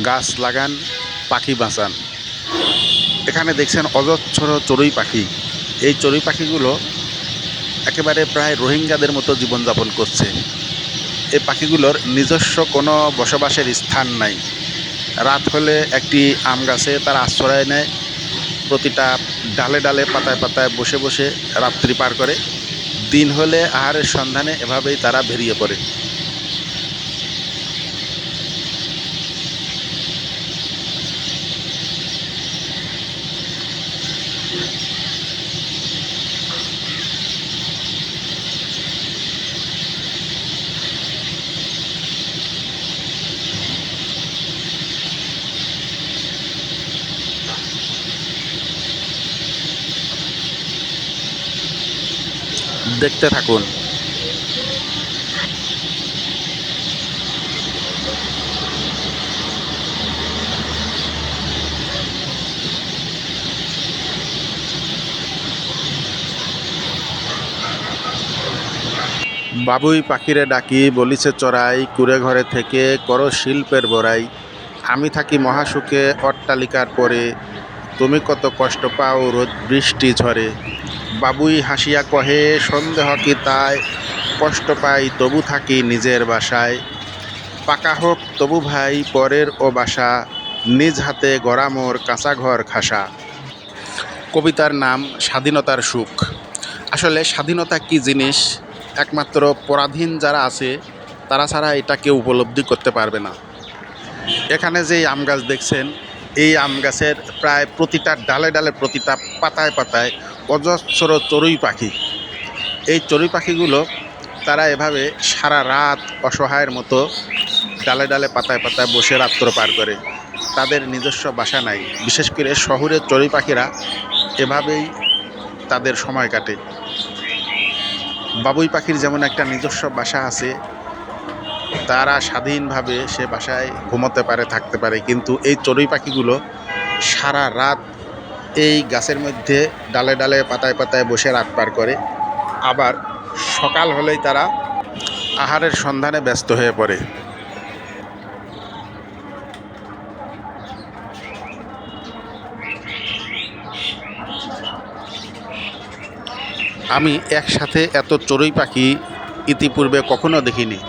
গাছ লাগান, পাখি বাঁচান। এখানে দেখছেন অজস্র চড়ুই পাখি। এই চড়ুই পাখিগুলো একেবারে প্রায় রোহিঙ্গাদের মতো জীবনযাপন করছে। এই পাখিগুলোর নিজস্ব কোনো বসবাসের স্থান নাই। রাত হলে একটি আম গাছে তারা আশ্রয় নেয়, প্রতিটা ডালে ডালে পাতায় পাতায় বসে বসে রাত্রি পার করে। দিন হলে আহারের সন্ধানে এভাবেই তারা বেরিয়ে পড়ে। দেখতে থাকুন। বাবুই পাখিরে ডাকি বলিছে চড়াই, কুড়ে ঘরে থেকে করো শিল্পের বড়াই। আমি থাকি মহাসুখে অট্টালিকার পরে, তুমি কত কষ্ট পাও রোদ বৃষ্টি ঝরে। বাবুই হাসিয়া কহে সন্দেহ কি তাই, কষ্ট পাই তবু থাকি নিজের বাসায়। পাকা হোক তবু ভাই পরের ও বাসা, নিজ হাতে গড়া মোর কাঁচা ঘর খাসা। কবিতার নাম স্বাধীনতার সুখ। আসলে স্বাধীনতা কি জিনিস একমাত্র পরাধীন যারা আছে তারা ছাড়া এটা কেউ উপলব্ধি করতে পারবে না। এখানে যে আম গাছ দেখছেন, এই আম গাছের প্রায় প্রতিটা ডালে ডালে, প্রতিটা পাতায় পাতায় অজস্র চড়ুই পাখি। এই চড়ুই পাখিগুলো তারা এভাবে সারা রাত অসহায়ের মতো ডালে ডালে পাতায় পাতায় বসে রাত্র পার করে। তাদের নিজস্ব বাসা নাই। বিশেষ করে শহরের চড়ুই পাখিরা এভাবেই তাদের সময় কাটে। বাবুই পাখির যেমন একটা নিজস্ব বাসা আছে, তারা স্বাধীনভাবে সে বাসায় ঘুমোতে পারে, থাকতে পারে, কিন্তু এই চড়ুই পাখিগুলো সারা রাত এই গাছের মধ্যে ডালে ডালে পাতায় পাতায় বসে রাত পার করে। আবার সকাল হলেই তারা আহারের সন্ধানে ব্যস্ত হয়ে পড়ে। আমি একসাথে এত চড়ুই পাখি ইতিপূর্বে কখনো দেখিনি।